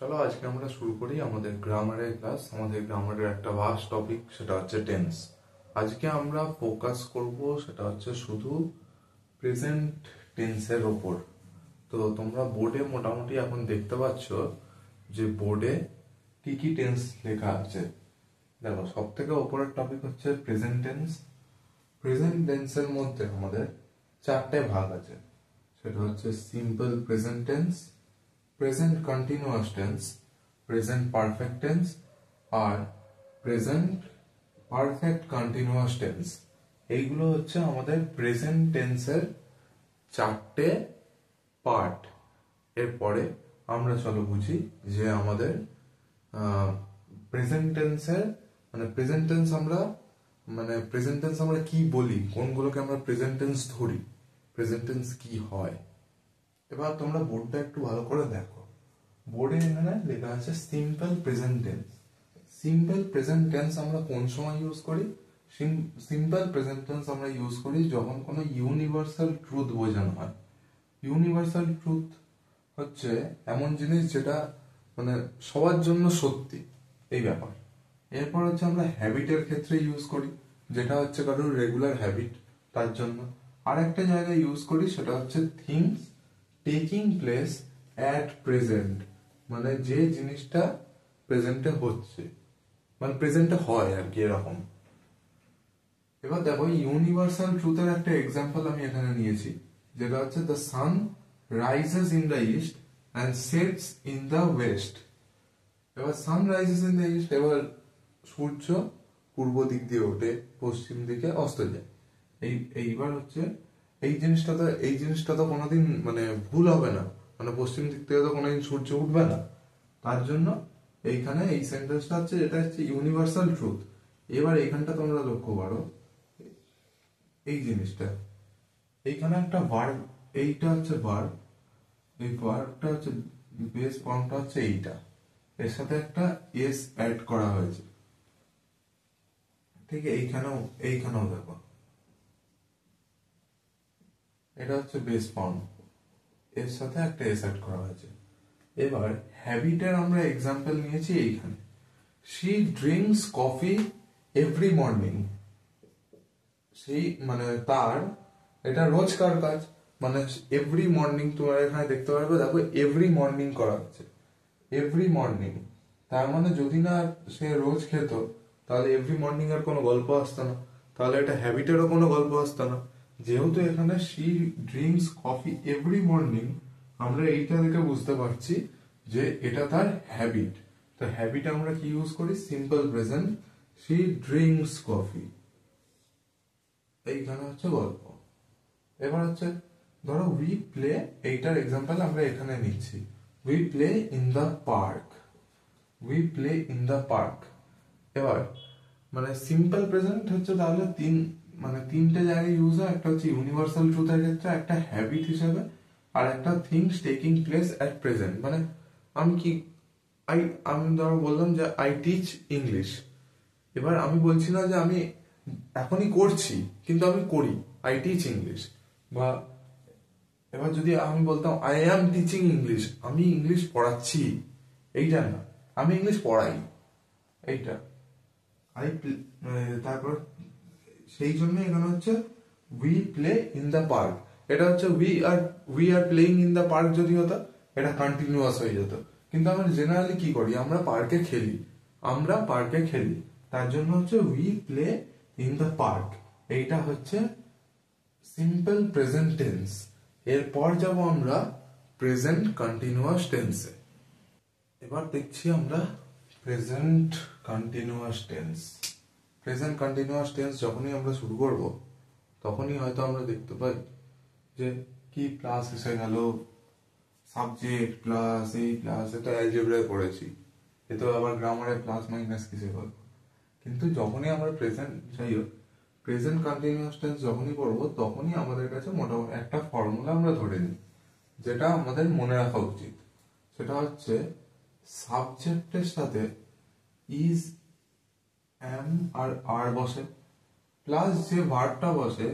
চলো আজকে আমরা শুরু করি আমাদের গ্রামারের ক্লাস। আমাদের গ্রামারের একটা ভাস্ট টপিক, সেটা হচ্ছে টেন্স। আজকে আমরা ফোকাস করব সেটা হচ্ছে শুধু প্রেজেন্ট টেন্সের ওপর। তো তোমরা বোর্ডে মোটামুটি এখন দেখতে পাচ্ছ যে বোর্ডে কি কি টেন্স লেখা আছে। দেখো, সব থেকে ওপরের টপিক হচ্ছে প্রেজেন্ট টেন্স। প্রেজেন্ট টেন্সের মধ্যে আমাদের চারটে ভাগ আছে, সেটা হচ্ছে simple present tense, present continuous tense, present perfect tense আর প্রেজেন্ট পারফেক্ট কন্টিনিউয়াস টেন্স। এইগুলো হচ্ছে আমাদের প্রেজেন্ট টেন্সের চারটে পার্ট। এরপরে আমরা চলো বুঝি যে আমাদের প্রেজেন্ট টেন্সের প্রেজেন্ট টেন্স আমরা কি বলি, কোনগুলোকে আমরা প্রেজেন্ট টেন্স ধরি, প্রেজেন্ট টেন্স কি হয়। এবার তোমরা বোর্ডটা একটু ভালো করে দেখো। বোর্ডে এখানে লেখা আছে simple present tense. Simple present tense আমরা কোন সময় ইউজ করি? সিম্পল প্রেজেন্ট টেন্স আমরা ইউজ করি যখন কোনো ইউনিভার্সাল ট্রুথ বোঝানো হয়। ইউনিভার্সাল ট্রুথ হচ্ছে এমন জিনিস যেটা সবার জন্য সত্যি, এই ব্যাপার। এরপর হচ্ছে আমরা হ্যাবিটের ক্ষেত্রে ইউজ করি, যেটা হচ্ছে কারোর রেগুলার হ্যাবিট, তার জন্য। আর একটা জায়গায় ইউজ করি, সেটা হচ্ছে things taking place at present, যে জিনিসটা প্রেজেন্টে হচ্ছে, প্রেজেন্টে হয় আর কি, এরকম। এবার দেখো, ইউনিভার্সাল ট্রুথের একটা এক্সাম্পল আমি এখানে নিয়েছি, যেটা হচ্ছে the sun rises in the east and sets in the west. এবার sun rises in the east, এবার সূর্য পূর্ব দিক দিয়ে ওঠে, পশ্চিম দিকে অস্ত যায়। এইবার হচ্ছে এই জিনিসটা তো কোনোদিন ভুল হবে না, পশ্চিম দিক থেকে তো কোনোদিন সূর্য উঠবে না। তার জন্য এইখানে এই সেন্টেন্সটা হচ্ছে, যেটা হচ্ছে ইউনিভার্সাল ট্রুথ। এবার এইখানটা তোমরা লক্ষ্য করো, এই জিনিসটা এইখানে একটা ভার্ব, এইটা হচ্ছে ভার্ব, এই ভার্বটা হচ্ছে বেস ফর্মটা হচ্ছে এইটা, এর সাথে একটা এস অ্যাড করা হয়েছে। ঠিক এইখানেও দেখো, এটা হচ্ছে বেস ফর্ম, এর সাথে একটা এস অ্যাড করা হয়েছে। এবার হ্যাবিটের আমরা এক্সাম্পল নিয়েছি এইখানে, she drinks coffee every morning. সেই তার এটা রোজকার কাজ, এভরি মর্নিং তোমরা এখানে দেখতে পারবে, দেখো এভরি মর্নিং করা হচ্ছে, এভরি মর্নিং। তার যদি না সে রোজ খেত, তাহলে এভরি মর্নিং এর কোনো গল্প আসতো না, তাহলে এটা হ্যাবিটেরও কোনো গল্প আসতো না। যেহেতু এখানে she drinks coffee every morning, আমরা এইটা দেখে বুঝতে পারছি যে এটা তার হ্যাবিট। তো হ্যাবিট আমরা কি ইউজ করি? Simple present, she drinks coffee. এইখানে হচ্ছে গল্প। এবার হচ্ছে ধরো উই প্লে, এইটার এক্সাম্পল আমরা এখানে নিচ্ছি, we play in the park, we play in the park. এবার সিম্পল প্রেজেন্ট হচ্ছে তাহলে তিনটে জায়গায় ইউজ হয়, একটা হচ্ছে ইউনিভার্সাল ট্রুথের ক্ষেত্রে, একটা হ্যাবিট হিসেবে, আর একটা things taking place at present. আমি ধরো বললাম যে আই টিচ ইংলিশ। এবার আমি বলছি না যে আমি এখনই করছি, কিন্তু আমি করি, আই টিচ ইংলিশ। বা এবার যদি আমি বলতাম আই অ্যাম টিচিং ইংলিশ, আমি ইংলিশ পড়াচ্ছি, এইটা না, আমি ইংলিশ পড়াই, এইটা। তারপর সেই জন্য এখানে হচ্ছে we play in the park, এটা হচ্ছে we are playing in the park যদি হতো, এটা কন্টিনিউয়াস হয়ে যেত। কিন্তু আমরা জেনারেলি কি করি? আমরা পার্কে খেলি, তার জন্য হচ্ছে we play in the park. এইটা হচ্ছে সিম্পল প্রেজেন্ট টেন্স। এরপর যাব আমরা প্রেজেন্ট কন্টিনিউয়াস টেন্সে। এবার দেখছি আমরা present continuous tense. Present continuous tense যখনই আমরা শুরু করব, তখনই হয়তো আমরা দেখতে পাই যে কি প্লাস এসে গেল, সাবজেক্ট প্লাস এই প্লাস, এটা অ্যালজেব্রায় পড়েছি, এ তো আবার গ্রামারে প্লাস মাইনাস কিসে বলবো। কিন্তু যখনই আমরা প্রেজেন্ট কন্টিনিউয়াস টেন্স যখনই পড়বো, তখনই আমাদের কাছে মোটামুটি একটা ফর্মুলা আমরা ধরে নিই, যেটা আমাদের মনে রাখা উচিত। সেটা হচ্ছে সাবজেক্টের সাথে ইজ, এম আর আর বসে, প্লাস যে ভার্বটা বসে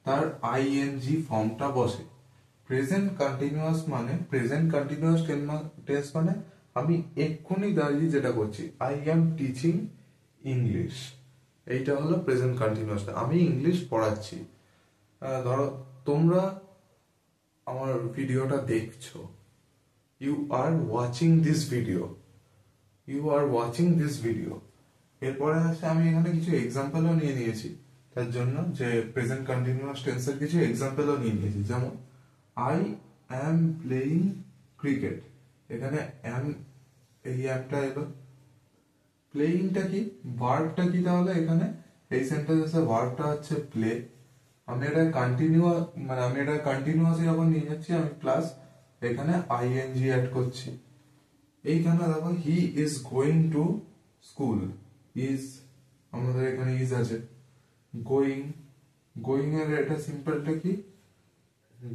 তার আইএনজি ফর্মটা বসে। প্রেজেন্ট কন্টিনিউয়াস টেন্স আমি এক্ষুনি দাঁড়িয়ে যেটা করছি, আই এম টিচিং ইংলিশ, এইটা হলো প্রেজেন্ট কন্টিনিউয়াস। আমি ইংলিশ পড়াচ্ছি। ধরো তোমরা আমার ভিডিওটা দেখছো, you are watching this video, you are watching this video. এরপরে আছে আমি এখানে কিছু এক্সাম্পলও নিয়ে নিয়েছি তার জন্য, যে প্রেজেন্ট কন্টিনিউয়াস টেন্সের কিছু এক্সাম্পলও নিয়ে নিয়েছি। যেমন আই অ্যাম প্লেইং ক্রিকেট, এখানে অ্যাম, এই অ্যামটা এলো। প্লেইংটা কি, ভার্বটা কি, তাহলে এখানে এই সেন্টেন্সে ভার্বটা হচ্ছে প্লে। আমি এটা কন্টিনিউয়াস যখন নিয়ে যাচ্ছি, আমি প্লাস এখানে আইএনজি অ্যাড করছি। এইখানে দেখো he is going to school, is আমাদের এখানে ইজ আছে। গোয়িং, গোয়িং এর এটা সিম্পলটা কি,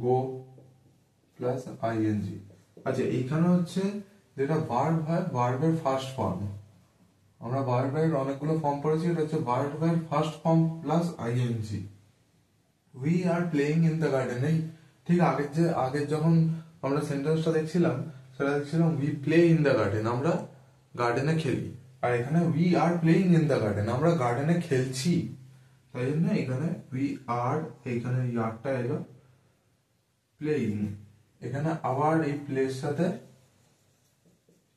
গো প্লাস আইএনজি। আচ্ছা, এইখানে হচ্ছে যেটা ভার্ব হয়, ভার্বের ফার্স্ট ফর্ম। আমরা ভার্বের অনেকগুলো ফর্ম পড়েছি, এটা হচ্ছে ভার্বের first form plus ING. We are playing in the garden, এই ঠিক আগের যখন আমরা সেন্টেন্সটা দেখছিলাম, সেটা দেখছিলাম we play in the garden, আমরা গার্ডেনে খেলি। আর এখানে we are playing in the garden, আমরা গার্ডেনে খেলছি। তাই জন্য এখানে উই আর, এইখানে ইয়ারটা এলো, প্লেইং, এখানে আবার এই প্লের সাথে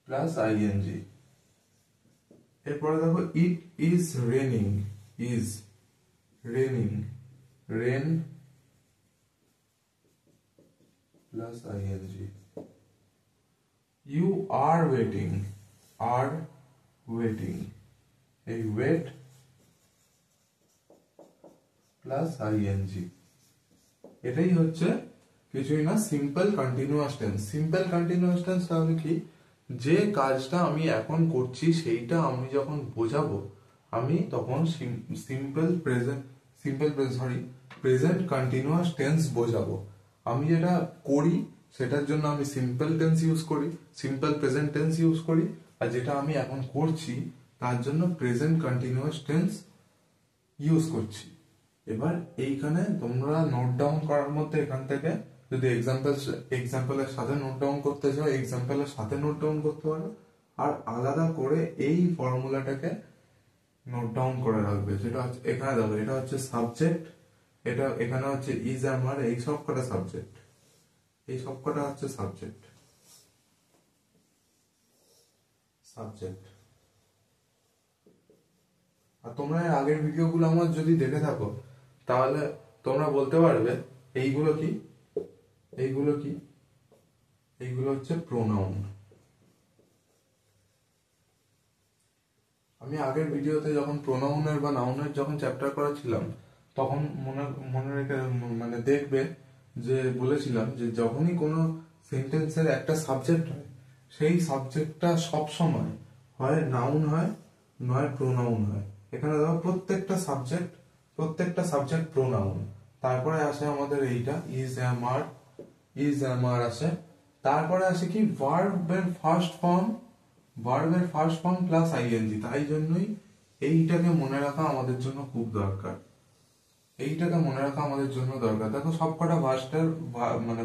প্লাস আইএনজি। এরপরে দেখো it is raining, is raining, rain plus ING. You are waiting, are waiting, এই ওয়েট প্লাস আইএনজি। এটাই হচ্ছে কিছুই না simple continuous tense. Simple continuous tense তাহলে কি, যে কাজটা আমি এখন করছি সেইটা আমি যখন বোঝাবো, আমি তখন প্রেজেন্ট কন্টিনিউয়াস টেন্স বোঝাবো। আমি যেটা করি সেটার জন্য আমি সিম্পল টেন্স ইউজ করি, সিম্পল প্রেজেন্ট টেন্স ইউজ করি। আর যেটা আমি এখন করছি তার জন্য প্রেজেন্ট কন্টিনিউয়াস টেন্স ইউজ করছি। এবার এইখানে তোমরা নোট ডাউন করার মধ্যে এখান থেকে যদি এক্সাম্পলের সাথে নোট ডাউন করতে চাও, এক্সাম্পলের সাথে নোট ডাউন করতে পারো। আর আলাদা করে এই ফর্মুলাটাকে নোট ডাউন করে রাখবে, যেটা হচ্ছে এখানে দেখো, এটা হচ্ছে সাবজেক্ট, এটা এখানে হচ্ছে ইজ আমার, এই সব কটা সাবজেক্ট, এই সব কটা হচ্ছে সাবজেক্ট। আর তোমরা এর আগের ভিডিওগুলো আমার যদি দেখে থাকো, তাহলে তোমরা বলতে পারবে এইগুলো কি, এইগুলো কি, এইগুলো হচ্ছে প্রোনাউন। আমি আগের ভিডিওতে যখন প্রোনাউনের বা নাউনের যখন চ্যাপ্টার করাছিলাম, তখন মনে রেখে দেখবে যে বলেছিলাম যে যখনই কোনো সেন্টেন্সের একটা সাবজেক্ট হয়, সেই সাবজেক্টটা সব সময় হয় নাউন হয়, নয় প্রোনাউন হয়। এখানে দেখো প্রত্যেকটা সাবজেক্ট প্রোনাউন। তারপরে আসে আমাদের এইটা ইজ আমার আসে। তারপরে আসে কি, ভার্বের ফার্স্ট ফর্ম প্লাস আইএনজি। তাই জন্যই এইটাকে মনে রাখা আমাদের জন্য খুব দরকার, দেখো সবকটা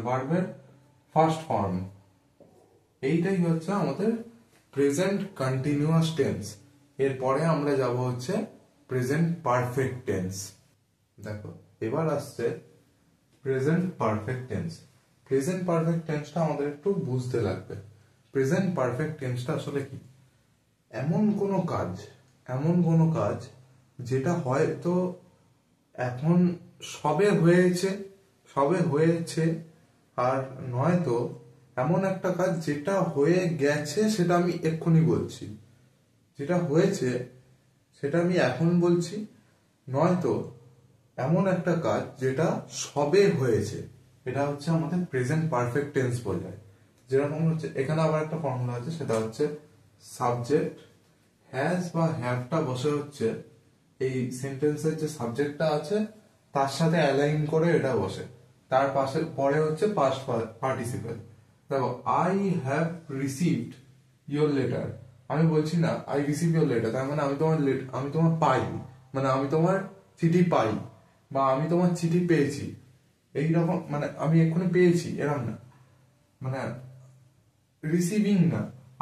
ভার্বের ফার্স্ট ফর্ম। এইটাই হচ্ছে আমাদের প্রেজেন্ট কন্টিনিউয়াস টেন্স। এরপরে আমরা যাব হচ্ছে প্রেজেন্ট পারফেক্ট টেন্স। দেখো এবার আসছে present perfect tense. Present perfect টেন্সটা আমাদের একটু বুঝতে লাগবে। প্রেজেন্ট পারফেক্ট টেন্সটা আসলে কি, এমন কোনো কাজ যেটা হয়তো এখন সবে হয়েছে, আর নয়তো এমন একটা কাজ যেটা হয়ে গেছে, সেটা আমি এক্ষুনি বলছি, যেটা হয়েছে সেটা আমি এখন বলছি, নয়তো এমন একটা কাজ যেটা সবে হয়েছে, এটা হচ্ছে আমাদের প্রেজেন্ট পারফেক্ট টেন্স বোঝায়। যেরকম হচ্ছে এখানে আবার একটা ফর্মুলা আছে, সেটা হচ্ছে সাবজেক্ট হ্যাজ বা হ্যাভটা বসে হচ্ছে এই সেন্টেন্সের যে সাবজেক্টটা আছে তার সাথে অ্যালাইন করে এটা বসে, তার পরে হচ্ছে পাস্ট পার্টিসিপল। দেখো I have received your letter, আমি বলছি না আই রিসিভ ইয়োর লেটার, তার মানে আমি তোমার পাই, মানে আমি তোমার চিঠি পাই, বা আমি তোমার চিঠি পেয়েছি, এইরকম, মানে আমি এক্ষুনি পেয়েছি এরকম না, মানে রিসিভিং না,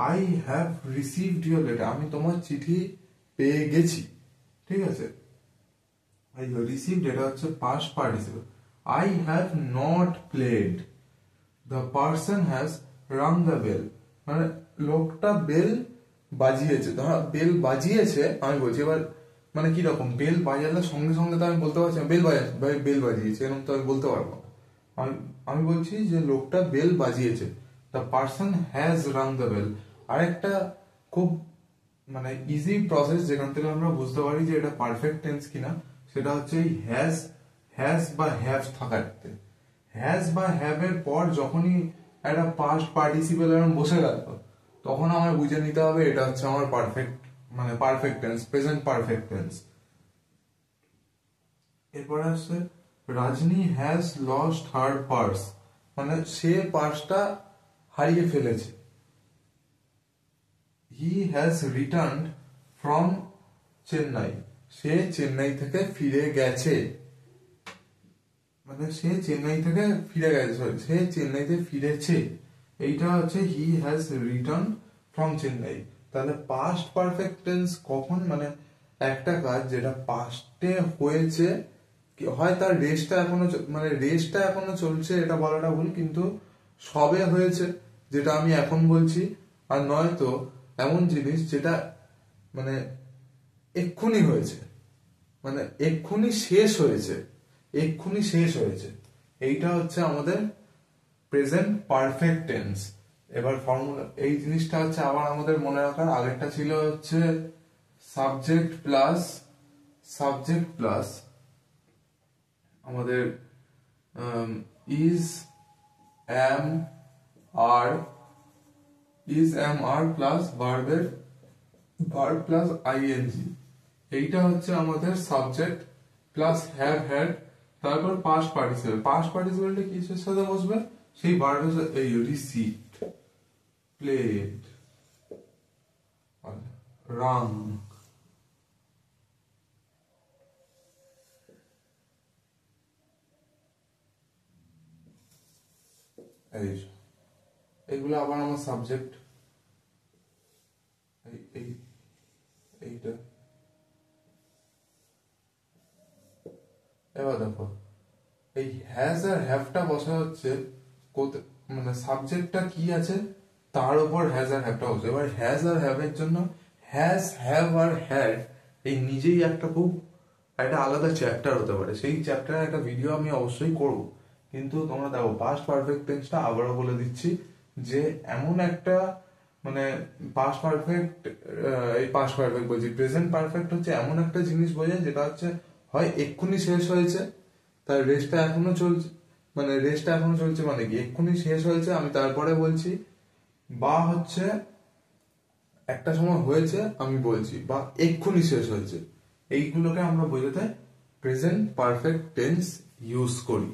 I have received your letter, আমি তোমার চিঠি পেয়ে গেছি, ঠিক আছে। আই রিসিভড এটা হচ্ছে past participle. I have not played, the person has rang the bell, মানে লোকটা বেল বাজিয়েছে, ধরো বেল বাজিয়েছে আমি বলছি। এবার মানে কি রকম, বেল বাজালে সঙ্গে সঙ্গে তো আমি বলতে পারছি না বেল বাজিয়েছে, এরকম তো আমি বলতে পারবো না। আমি বলছি যে লোকটা বেল বাজিয়েছে, the person has rang the bell. আরেকটা খুব মানে ইজি প্রসেস যেখান থেকে আমরা বুঝতে পারি যে এটা পারফেক্ট টেন্স কিনা, সেটা হচ্ছে এই হ্যাজ বা হ্যাভ থাকাতে। হ্যাজ বা হ্যাভ এর পর যখনই একটা পাস্ট পার্টিসিপেল এরকম বসে গেল, তখন আমার বুঝে নিতে হবে এটা হচ্ছে আমার পারফেক্ট মানে perfect tense, present perfect tense. এরপরে আসছে Rajni has lost her purse, মানে সে পার্সটা হারিয়ে ফেলেছে। He has returned from Chennai, সে চেন্নাই থেকে ফিরে গেছে, মানে সে চেন্নাই থেকে ফিরে গেছে, সরি সে চেন্নাইতে ফিরেছে। এইটা হচ্ছে he has return from Chennai. তাহলে পাস্ট পারফেক্ট টেন্স কখন, মানে একটা কাজ যেটা পাস্টে হয়েছে, হয় তার রেসটা এখনো চলছে এটা বলাটা ভুল, কিন্তু সবে হয়েছে যেটা আমি এখন বলছি, আর নয়তো এমন জিনিস যেটা মানে এক্ষুনি হয়েছে, মানে এক্ষুনি শেষ হয়েছে, এইটা হচ্ছে আমাদের প্রেজেন্ট পারফেক্ট টেন্স। এবার ফর্মুলা এই জিনিসটা হচ্ছে আবার আমাদের মনে রাখার, আগেরটা ছিল হচ্ছে সাবজেক্ট প্লাস আমাদের is am are plus verb plus ING. এইটা হচ্ছে আমাদের সাবজেক্ট প্লাস হ্যাভ হ্যাড, তারপর পাস্ট পার্টিসিপেলটা কিসের সাথে বসবে, সেই ভার্বের সাথে, এই রিসিভড, প্লেড, রাং। এইগুলো আবার আমার সাবজেক্ট, এইটা। এবার দেখো এই হ্যাজ আর হ্যাভটা বসা হচ্ছে মানে সাবজেক্টটা কি আছে তার উপর হ্যাজ আর হ্যাভটা বসে। এবার হ্যাজ আর হ্যাভের জন্য হ্যাজ, হ্যাভ আর হ্যাড এই নিজেই একটা খুব একটা আলাদা চ্যাপ্টার হতে পারে, সেই চ্যাপ্টারে একটা ভিডিও আমি অবশ্যই করব। কিন্তু তোমরা দেখো পাস্ট পারফেক্ট টেন্সটা আবারও বলে দিচ্ছি যে এমন একটা মানে পাস্ট পারফেক্ট বলছি, প্রেজেন্ট পারফেক্ট হচ্ছে এমন একটা জিনিস বোঝায় যেটা হচ্ছে হয় এক্ষুনি শেষ হয়েছে, তার রেস্টটা এখনো চলছে, মানে কি এক্ষুনি শেষ হয়েছে আমি তারপরে বলছি, বা হচ্ছে একটা সময় হয়েছে আমি বলছি, বা এক্ষুনি শেষ হয়েছে। এইগুলোকে আমরা বোঝাতে প্রেজেন্ট পারফেক্ট টেন্স ইউজ করি।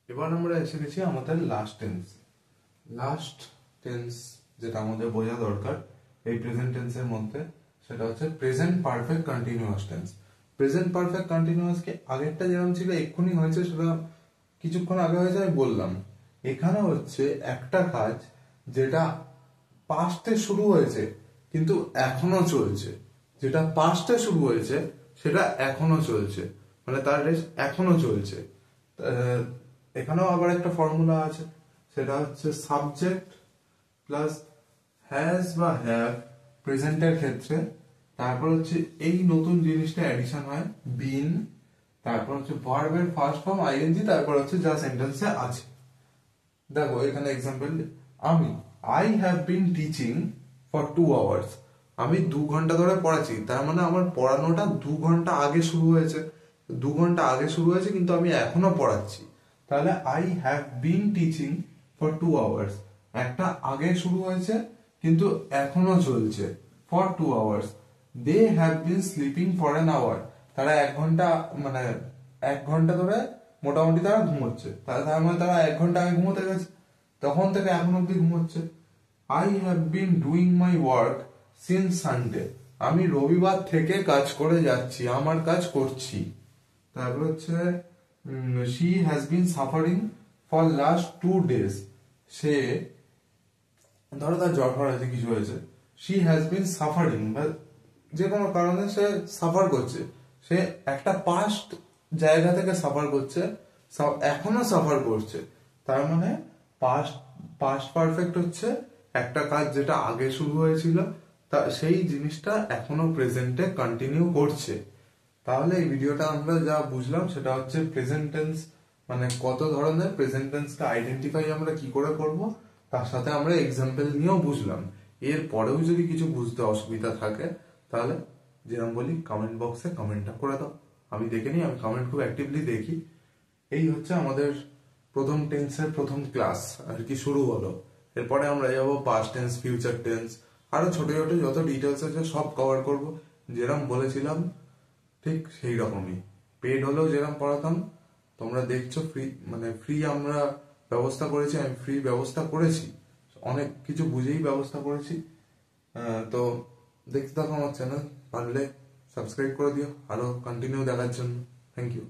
এবার আমরা এসে গেছি আমাদের লাস্ট টেন্স যেটা আমাদের বোঝা দরকার এই প্রেজেন্ট টেন্সের মধ্যে, সেটা হচ্ছে present perfect continuous tense. Present perfect continuous কে আগেরটা যেমন ছিল এক্ষুনি হয়েছে সেটা কিছুক্ষণ আগে হয়েছে আমি বললাম, এখানে হচ্ছে একটা কাজ যেটা পাস্টে শুরু হয়েছে কিন্তু এখনো চলছে, যেটা পাস্টে শুরু হয়েছে সেটা এখনো চলছে, মানে তার রেস এখনো চলছে। এখানেও আবার একটা ফর্মুলা আছে, সেটা হচ্ছে সাবজেক্ট প্লাস হ্যাজ বা হ্যাভ প্রেজেন্টের ক্ষেত্রে, তারপর হচ্ছে এই নতুন জিনিসটা এডিশন হয় বিন, তারপর হচ্ছে ভার্বের ফার্স্ট ফর্ম আইএনজি, তারপর হচ্ছে যা সেন্টেন্সে আছে। দেখো এখানে example, I have been teaching for 2 hours, আমি 2 ঘন্টা ধরে পড়াচ্ছি, তার মানে আমার পড়ানোটা 2 ঘন্টা আগে শুরু হয়েছে, 2 ঘন্টা আগে শুরু হয়েছে কিন্তু আমি এখনো পড়াচ্ছি। তাহলে I have been teaching for 2 hours, একটা আগে শুরু হয়েছে কিন্তু এখনো চলছে, for 2 hours। They have been sleeping for an hour, তারা 1 ঘন্টা মানে 1 ঘন্টা ধরে মোটামুটি তারা ঘুমোচ্ছে, তার মানে তারা 1 ঘন্টা আগে ঘুমোতে গেছে, তখন থেকে এখন অব্দি ঘুমোচ্ছে। I have been doing my work since Sunday, আমি রবিবার থেকে কাজ করে যাচ্ছি, আমার কাজ করছি। তারপর হচ্ছে she has been suffering for last 2 days, সে ধরো তার জ্বর ফর আছে, কিছু হয়েছে, শি হ্যাজ বিন সাফারিং, বা যে কোনো কারণে সে সাফার করছে, সে একটা পাস্ট জায়গা থেকে সাফার করছে, এখনো সাফার করছে, তার মানে পাস্ট পাস্ট পারফেক্ট হচ্ছে একটা কাজ যেটা আগে শুরু হয়েছিল, তা সেই জিনিসটা এখনো প্রেজেন্টে কন্টিনিউ করছে। তাহলে এই ভিডিওটা আমরা যা বুঝলাম সেটা হচ্ছে প্রেজেন্ট টেন্স মানে কত ধরনের, প্রেজেন্ট টেন্সকে আইডেন্টিফাই আমরা কি করে করব, তার সাথে আমরা এক্সাম্পল নিয়েও বুঝলাম। এর পরেও যদি কিছু বুঝতে অসুবিধা থাকে তাহলে যেরকম বলি কমেন্ট বক্সে কমেন্টটা করে দাও, আমি দেখে নিই, আমি কমেন্ট খুব অ্যাক্টিভলি দেখি। এই হচ্ছে আমাদের প্রথম টেন্সের প্রথম ক্লাস আর কি শুরু হলো। এরপরে আমরা যাবো পাস্ট টেন্স, ফিউচার টেন্স, আরো ছোট ছোট যত ডিটেলস আছে সব কভার করব, যেরকম বলেছিলাম ঠিক সেই রকমই। পেড হলেও যেরকম পড়াতাম, তোমরা দেখছো ফ্রি, মানে ফ্রি আমরা ব্যবস্থা করেছি, আমি ফ্রি ব্যবস্থা করেছি, অনেক কিছু বুঝেই ব্যবস্থা করেছি। তো দেখতে থাকো আমার চ্যানেল, পারলে সাবস্ক্রাইব করে দিও আরো কন্টিনিউ দেখার জন্য। Thank you.